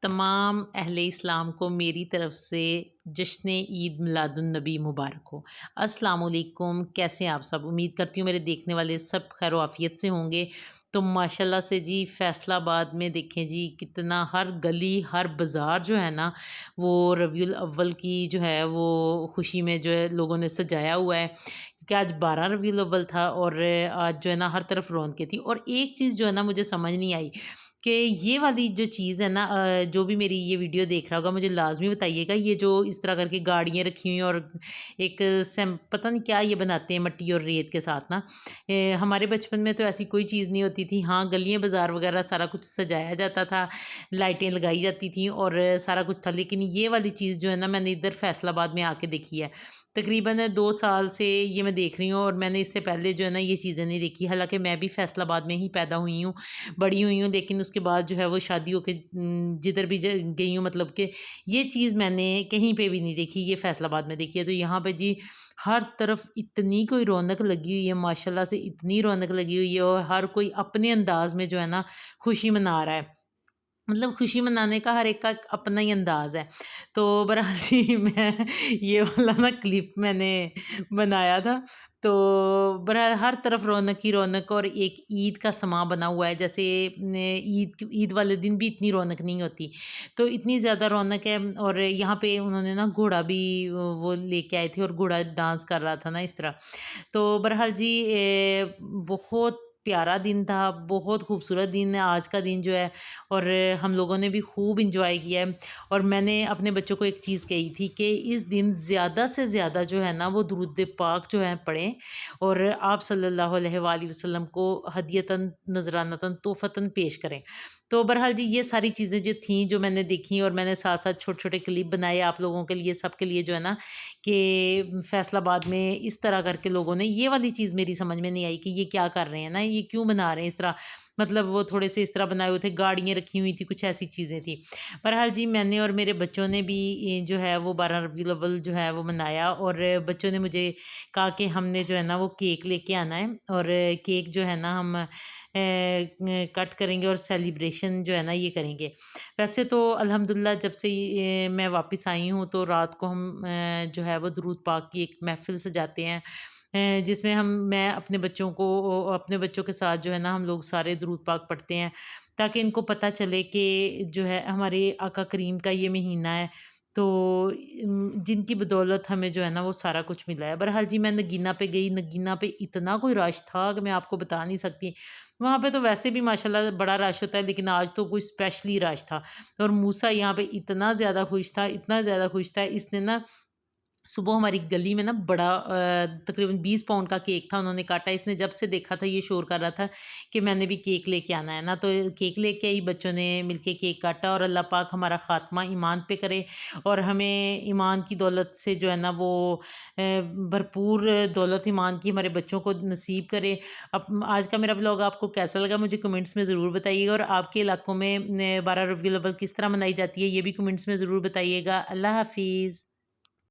तमाम अहले इस्लाम को मेरी तरफ से जश्न ईद मिलादुन्नबी मुबारक हो। अस्सलाम वालेकुम, कैसे हैं आप सब? उम्मीद करती हूँ मेरे देखने वाले सब खैर आफियत से होंगे। तो माशाल्लाह से जी फ़ैसलाबाद में देखें जी कितना हर गली हर बाज़ार जो है ना वो रबीउल अव्वल की जो है वो खुशी में जो है लोगों ने सजाया हुआ है। क्योंकि आज 12 रबीउल अव्वल था और आज जो है ना हर तरफ रौनकें थी। और एक चीज़ जो है ना मुझे समझ नहीं आई कि ये वाली जो चीज़ है ना जो भी मेरी ये वीडियो देख रहा होगा मुझे लाज़मी बताइएगा, ये जो इस तरह करके गाड़ियाँ रखी हुई हैं और एक पता नहीं क्या ये बनाते हैं मट्टी और रेत के साथ ना। हमारे बचपन में तो ऐसी कोई चीज़ नहीं होती थी। हाँ, गलियाँ बाज़ार वगैरह सारा कुछ सजाया जाता था, लाइटें लगाई जाती थी और सारा कुछ था। लेकिन ये वाली चीज़ जो है ना मैंने इधर फैसलाबाद में आके देखी है। तकरीबन 2 साल से ये मैं देख रही हूँ और मैंने इससे पहले जो है ना ये चीज़ें नहीं देखी। हालाँकि मैं भी फैसलाबाद में ही पैदा हुई हूँ, बड़ी हुई हूँ, लेकिन उसके बाद जो है वो शादी होके जिधर भी गई हूँ, मतलब कि ये चीज़ मैंने कहीं पे भी नहीं देखी, ये फैसलाबाद में देखी है। तो यहाँ पे जी हर तरफ इतनी कोई रौनक लगी हुई है, माशाल्लाह से इतनी रौनक लगी हुई है और हर कोई अपने अंदाज में जो है ना खुशी मना रहा है। मतलब खुशी मनाने का हर एक का एक अपना ही अंदाज़ है। तो बहरहाल जी मैं ये वाला ना क्लिप मैंने बनाया था। तो बहरहाल हर तरफ रौनक ही रौनक और एक ईद का समा बना हुआ है। जैसे ने ईद वाले दिन भी इतनी रौनक नहीं होती। तो इतनी ज़्यादा रौनक है और यहाँ पे उन्होंने ना घोड़ा भी वो लेके आए थे और घोड़ा डांस कर रहा था ना इस तरह। तो बहरहाल जी बहुत प्यारा दिन था, बहुत खूबसूरत दिन है आज का दिन जो है। और हम लोगों ने भी खूब एंजॉय किया है। और मैंने अपने बच्चों को एक चीज़ कही थी कि इस दिन ज़्यादा से ज़्यादा जो है ना वो दुरूद पाक जो है पढ़ें और आप सल्लल्लाहु अलैहि वसल्लम को हदियतन नज़रानतन तोहफ़तन पेश करें। तो बहरहाल जी ये सारी चीज़ें जो थी जो मैंने देखी और मैंने साथ-साथ छोटे-छोटे क्लिप बनाए आप लोगों के लिए, सबके लिए जो है ना कि फैसलाबाद में इस तरह करके लोगों ने ये वाली चीज़ मेरी समझ में नहीं आई कि ये क्या कर रहे हैं ना, ये क्यों बना रहे हैं इस तरह। मतलब वो थोड़े से इस तरह बनाए हुए थे, गाड़ियाँ रखी हुई थी, कुछ ऐसी चीज़ें थी। बहरहाल जी मैंने और मेरे बच्चों ने भी जो है वो 12 रबीउल अव्वल जो है वो मनाया और बच्चों ने मुझे कहा कि हमने जो है ना वो केक लेके आना है और केक जो है ना हम कट करेंगे और सेलिब्रेशन जो है ना ये करेंगे। वैसे तो अल्हम्दुलिल्लाह जब से ये मैं वापस आई हूँ तो रात को हम जो है वो दुरूद पाक की एक महफ़िल सजाते हैं। जिसमें मैं अपने बच्चों के साथ जो है ना हम लोग सारे दुरूद पाक पढ़ते हैं ताकि इनको पता चले कि जो है हमारे आका करीम का ये महीना है। तो जिनकी बदौलत हमें जो है ना वो सारा कुछ मिला है। बहरहाल जी मैं नगीना पे गई, नगीना पे इतना कोई रश था कि मैं आपको बता नहीं सकती। वहाँ पे तो वैसे भी माशाल्लाह बड़ा रश होता है, लेकिन आज तो कोई स्पेशली रश था। और मूसा यहाँ पे इतना ज़्यादा खुश था, इतना ज़्यादा खुश था, इसने ना सुबह हमारी गली में ना बड़ा तकरीबन 20 पाउंड का केक था, उन्होंने काटा। इसने जब से देखा था ये शोर कर रहा था कि मैंने भी केक लेके आना है ना, तो केक लेके आई, बच्चों ने मिलके केक काटा। और अल्लाह पाक हमारा ख़ात्मा ईमान पे करे और हमें ईमान की दौलत से जो है ना वो भरपूर दौलत ईमान की हमारे बच्चों को नसीब करे। अब आज का मेरा ब्लॉग आपको कैसा लगा मुझे कमेंट्स में ज़रूर बताइएगा और आपके इलाकों में 12 रबीउल अव्वल किस तरह मनाई जाती है ये भी कमेंट्स में ज़रूर बताइएगा। अल्लाह हाफ़िज़।